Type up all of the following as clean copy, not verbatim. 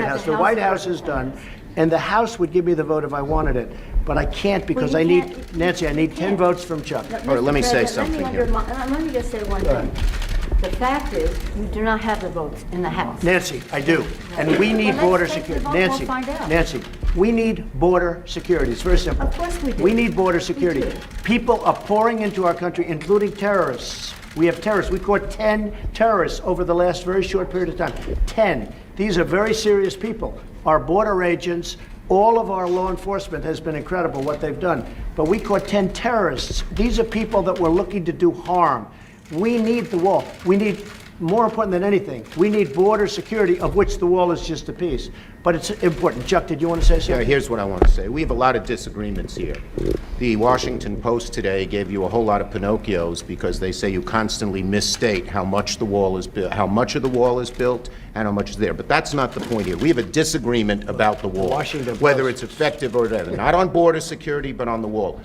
House. The White House is done, and the House would give me the vote if I wanted it, but I can't because I need, Nancy, I need 10 votes from Chuck. All right, let me say something here. Let me just say one thing. The fact is, you do not have the votes in the House. Nancy, I do. And we need border security. Nancy, Nancy, we need border security. It's very simple. Of course we do. We need border security. do. People are pouring into our country, including terrorists. We have terrorists. We caught 10 terrorists over the last very short period of time. 10. These are very serious people. Our border agents, all of our law enforcement has been incredible what they've done. But we caught 10 terrorists. These are people that were looking to do harm. We need the wall. We need, more important than anything, we need border security, of which the wall is just a piece. But it's important. Chuck, did you want to say something? Yeah, here's what I want to say. We have a lot of disagreements here. The Washington Post today gave you a whole lot of Pinocchios because they say you constantly misstate how much the wall is built, how much of the wall is built, and how much is there. But that's not the point here. We have a disagreement about the wall, whether it's effective or whatever. Not on border security, but on the wall.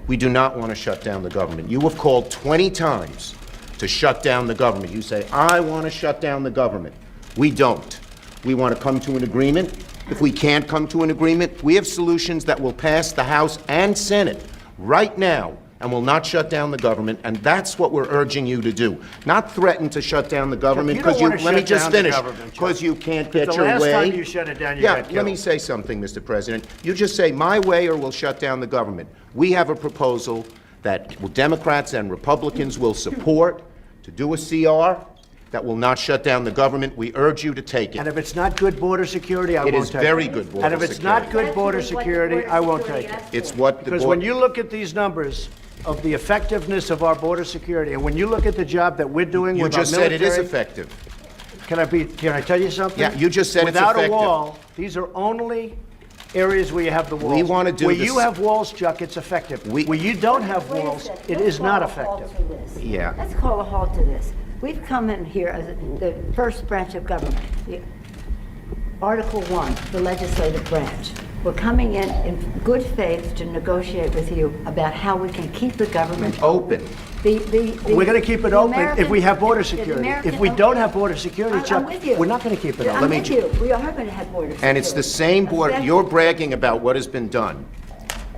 We do not want to shut down the government. You have called 20 times to shut down the government. You say, I want to shut down the government. We don't. We want to come to an agreement. If we can't come to an agreement, we have solutions that will pass the House and Senate right now and will not shut down the government, and that's what we're urging you to do. Not threaten to shut down the government because let me just finish, because you can't get your way. The last time you shut it down, you got killed. Let me say something, Mr. President. You just say my way or we'll shut down the government. We have a proposal that Democrats and Republicans will support to do a CR that will not shut down the government. We urge you to take it. And if it's not good border security, I won't take it. It is very good border security. And if it's not good border security, I won't take it. It's what the Because when you look at these numbers of the effectiveness of our border security, and when you look at the job that we're doing with our military... You just said it is effective. Can I tell you something? Yeah, you just said it's effective. Without a wall, these are only areas where you have the walls. We want to do where this. you have walls, Chuck, it's effective. Where you don't have walls, it is not effective. Yeah. Let's call a halt to this. We've come in here as the first branch of government. Article 1, the legislative branch. We're coming in good faith to negotiate with you about how we can keep the government open. We're going to keep it open if we have border security. If we don't have border security, Chuck, we're not going to keep it open. I'm with you. We are going to have border security. And it's the same border. You're bragging about what has been done.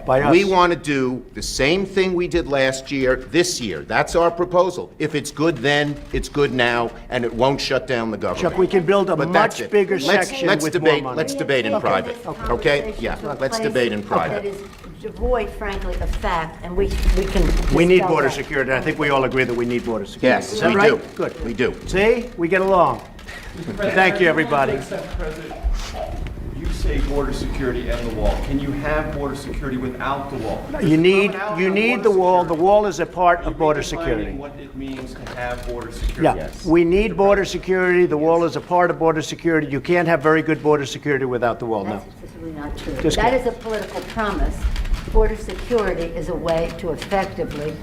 By us. We want to do the same thing we did last year, this year. That's our proposal. If it's good then, it's good now, and it won't shut down the government. Chuck, we can build a much bigger section with more money. Let's debate in private. Okay? Yeah, let's debate in private. That is devoid, frankly, of fact, and we can... We need border security. I think we all agree that we need border security. Yes, Is that we right? do. Good. We do. See? We get along. Thank you, everybody. You say border security and the wall. Can you have border security without the wall? You need the wall. The wall is a part of border Defining security. what it means to have border security. Yeah, we need border security. The wall is a part of border security. You can't have very good border security without the wall, no. That's just really not true. Just That kidding. is a political promise. Border security is a way to effectively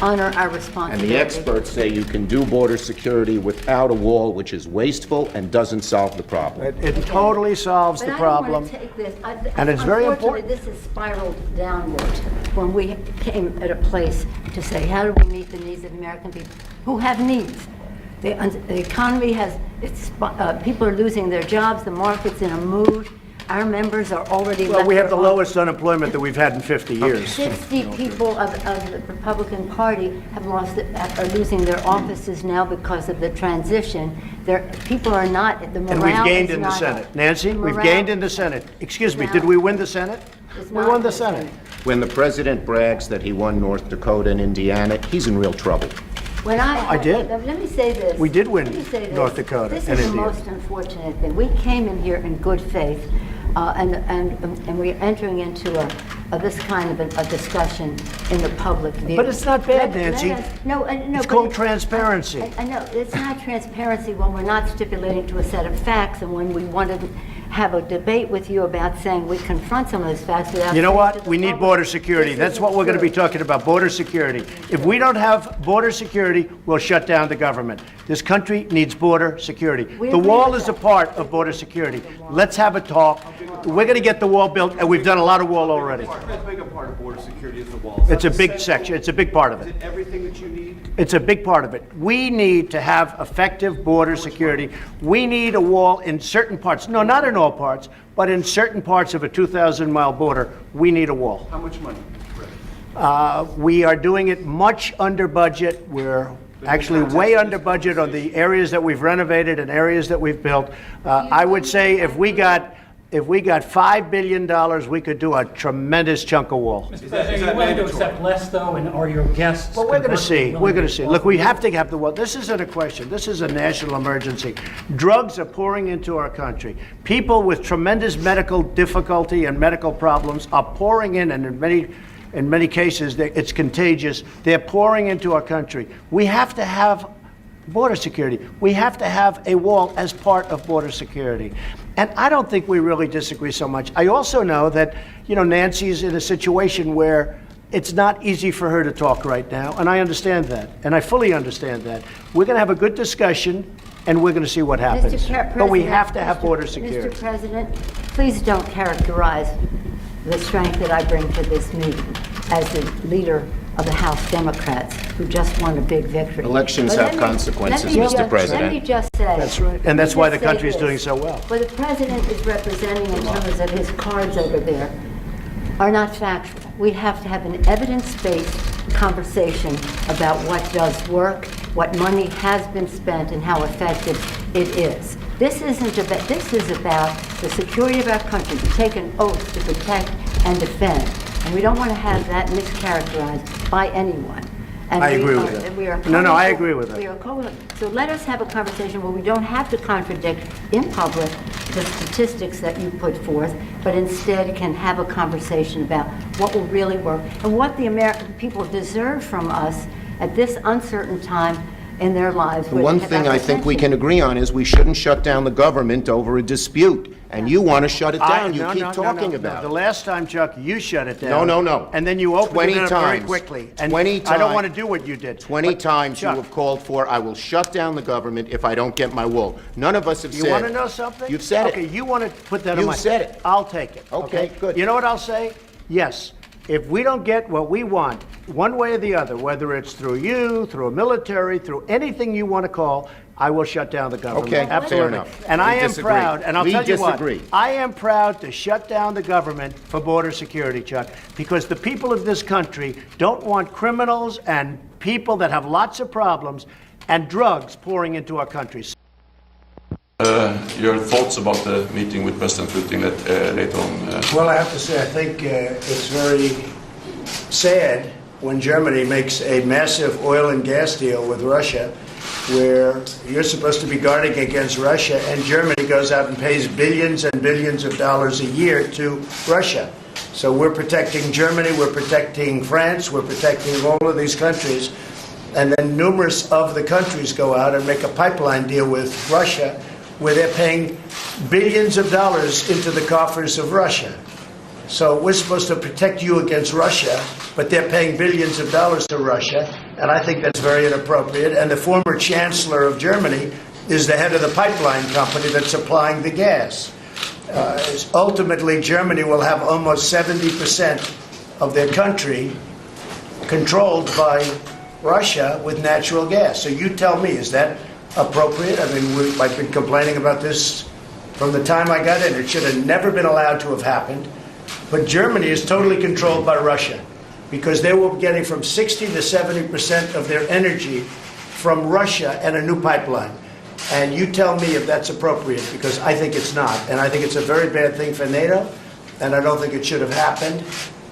honor our And responsibility. the experts say you can do border security without a wall, which is wasteful and doesn't solve the problem. It totally solves the But I don't problem. want to take this, And it's very unfortunately, important. this has spiraled downward when we came at a place to say, how do we meet the needs of American people who have needs? The economy has, people are losing their jobs, the market's in a mood. Our members are already Well, left we have their the lowest unemployment that we've had in 50 years. 60 people of the Republican Party are losing their offices now because of the transition. People are not, the morale is not... And we've gained in the Senate. Nancy, we've gained in the Senate. Excuse me, did we win the Senate? We won the Senate. When the president brags that he won North Dakota and Indiana, he's in real trouble. When I did. Let me say this. We did win Let me say this. North Dakota This and is the Indiana. most unfortunate thing. We came in here in good faith, and we're entering into this kind of a discussion in the public view. But it's not bad, Nancy. It's called transparency. I know, it's not transparency when we're not stipulating to a set of facts, and when we want to have a debate with you about saying we confront some of those facts without... You know saying what? to the We need public, border security. this That's isn't what we're going to be true. talking about, border security. If we don't have border security, we'll shut down the government. This country needs border security. We The agree wall with is a that. part of border security. Let's have a talk. We're going to get the wall built, and we've done a lot of wall already. How big a part of border security is the wall? Is It's that a big essential? section. It's a big part of Is it. it everything that you need? It's a big part of it. We need to have effective border security. We need a wall in certain parts. No, not in all parts, but in certain parts of a 2,000-mile border, we need a wall. How much money? We are doing it much under budget. We're actually way under budget on the areas that we've renovated and areas that we've built. I would say if we got $5 billion, we could do a tremendous chunk of wall. Mr. President, are you willing to accept less, though, and are your guests? Well, we're going to see. conversely We're going to willing see. to Look, we offer have to have the wall. This isn't a question. This is a national emergency. Drugs are pouring into our country. People with tremendous medical difficulty and medical problems are pouring in, and in many cases, it's contagious. They're pouring into our country. We have to have border security. We have to have a wall as part of border security. And I don't think we really disagree so much. I also know that, Nancy's in a situation where it's not easy for her to talk right now, and I understand that, and I fully understand that. We're going to have a good discussion, and we're going to see what happens. But we have to have border security. Mr. President, please don't characterize the strength that I bring to this meeting as the leader of the House Democrats who just won a big victory. Elections But have let me- consequences, let me Mr. just- President. Let me just say. That's right. And that's why the country is doing so well. What the president is representing in terms of his cards over there are not factual. We have to have an evidence-based conversation about what does work, what money has been spent, and how effective it is. This isn't about, this is about the security of our country, to take an oath to protect and defend. And we don't want to have that mischaracterized by anyone. And I we agree are- with that. and we are No, I co- agree with that. we are So let us have a conversation where we don't have to contradict in public the statistics that you put forth, but instead can have a conversation about what will really work and what the American people deserve from us at this uncertain time in their lives. The one thing I think we can agree on is we shouldn't shut down the government over a dispute. And you want to shut it down. You keep talking about The it. last time, Chuck, you shut it down. No. And then you opened 20 it up very times. quickly. And 20 I times. don't want to do what you did. 20 But, times you Chuck, have called for, I will shut down the government if I don't get my wall. None of us have said. You want to know something? You've said Okay, it. you want to put that on You've my... said it. I'll take it. Okay, good. You know what I'll say? Yes. If we don't get what we want, one way or the other, whether it's through you, through a military, through anything you want to call, I will shut down the government. Okay, fair Absolutely. enough. And We I am disagree. proud, and I'll We tell you what, disagree. I am proud to shut down the government for border security, Chuck, because the people of this country don't want criminals and people that have lots of problems and drugs pouring into our country. Your thoughts about the meeting with President Putin later on? Well, I have to say, I think it's very sad when Germany makes a massive oil and gas deal with Russia, where you're supposed to be guarding against Russia, and Germany goes out and pays billions and billions of dollars a year to Russia. So we're protecting Germany, we're protecting France, we're protecting all of these countries, and then numerous of the countries go out and make a pipeline deal with Russia, where they're paying billions of dollars into the coffers of Russia. So we're supposed to protect you against Russia, but they're paying billions of dollars to Russia, and I think that's very inappropriate. And the former chancellor of Germany is the head of the pipeline company that's supplying the gas. Ultimately, Germany will have almost 70% of their country controlled by Russia with natural gas. So you tell me, is that appropriate? I mean, I've been complaining about this from the time I got in. It should have never been allowed to have happened. But Germany is totally controlled by Russia because they were getting from 60 to 70% of their energy from Russia and a new pipeline. And you tell me if that's appropriate, because I think it's not. And I think it's a very bad thing for NATO, and I don't think it should have happened.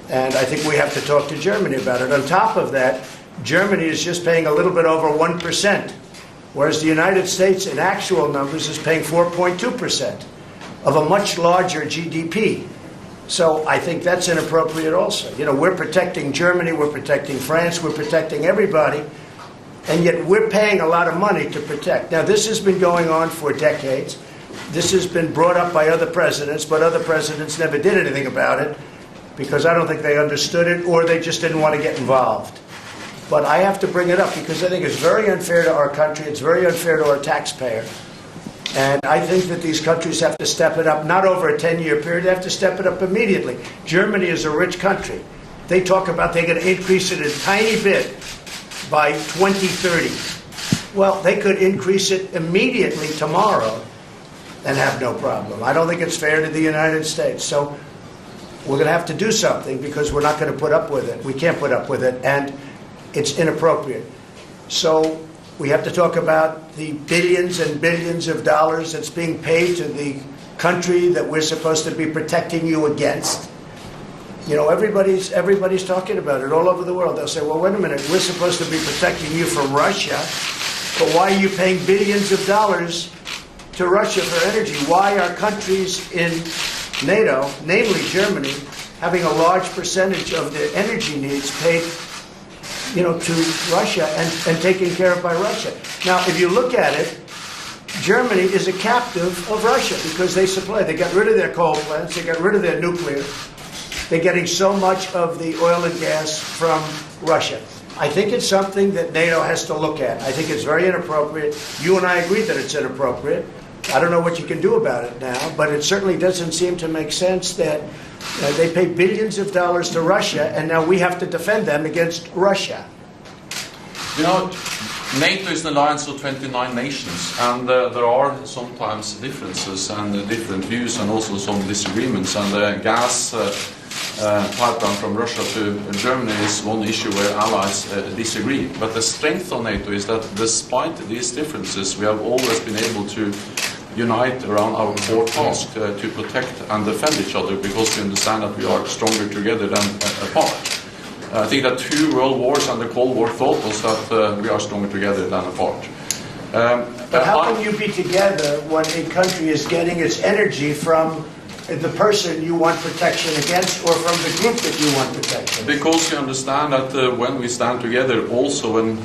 And I think we have to talk to Germany about it. On top of that, Germany is just paying a little bit over 1%, whereas the United States, in actual numbers, is paying 4.2% of a much larger GDP. So I think that's inappropriate also. You know, we're protecting Germany, we're protecting France, we're protecting everybody, and yet we're paying a lot of money to protect. Now, this has been going on for decades. This has been brought up by other presidents, but other presidents never did anything about it because I don't think they understood it or they just didn't want to get involved. But I have to bring it up because I think it's very unfair to our country, it's very unfair to our taxpayer And I think that these countries have to step it up, not over a 10-year period, they have to step it up immediately. Germany is a rich country. They talk about they're going to increase it a tiny bit by 2030. Well, they could increase it immediately tomorrow and have no problem. I don't think it's fair to the United States. So we're going to have to do something because we're not going to put up with it. We can't put up with it, and it's inappropriate. So we have to talk about the billions and billions of dollars that's being paid to the country that we're supposed to be protecting you against. You know, everybody's talking about it all over the world. They'll say, well, wait a minute, we're supposed to be protecting you from Russia, but why are you paying billions of dollars to Russia for energy? Why are countries in NATO, namely Germany, having a large percentage of their energy needs paid, you know, to Russia and taken care of by Russia? Now, if you look at it, Germany is a captive of Russia because they supply. They got rid of their coal plants. They got rid of their nuclear. They're getting so much of the oil and gas from Russia. I think it's something that NATO has to look at. I think it's very inappropriate. You and I agree that it's inappropriate. I don't know what you can do about it now, but it certainly doesn't seem to make sense that they pay billions of dollars to Russia, and now we have to defend them against Russia. You know, NATO is an alliance of 29 nations, and there are sometimes differences and different views and also some disagreements. And the gas pipeline from Russia to Germany is one issue where allies disagree. But the strength of NATO is that despite these differences, we have always been able to unite around our core task to protect and defend each other, because we understand that we are stronger together than apart. I think that 2 world wars and the Cold War taught us that we are stronger together than apart. But how can you be together when a country is getting its energy from the person you want protection against or from the group that you want protection? Because you understand that when we stand together, also when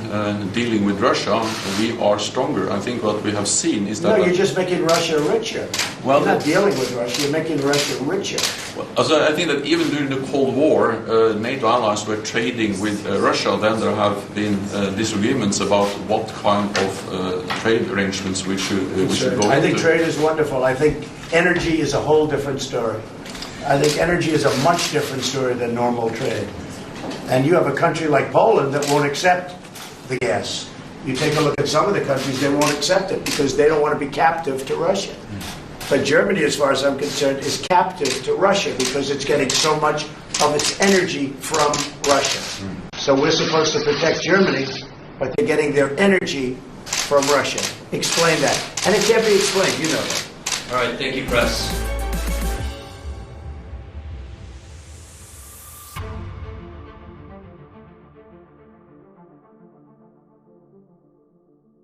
dealing with Russia, we are stronger. I think what we have seen is that... No, you're just making Russia richer. Well, you're not dealing with Russia, you're making Russia richer. So I think that even during the Cold War, NATO allies were trading with Russia. Then there have been disagreements about what kind of trade arrangements we should go I think into. trade is wonderful. I think energy is a whole different story. I think energy is a much different story than normal trade. And you have a country like Poland that won't accept the gas. You take a look at some of the countries, they won't accept it because they don't want to be captive to Russia. But Germany, as far as I'm concerned, is captive to Russia because it's getting so much of its energy from Russia. So we're supposed to protect Germany, but they're getting their energy from Russia. Explain that. And it can't be explained, you know that. All right, thank you, Press.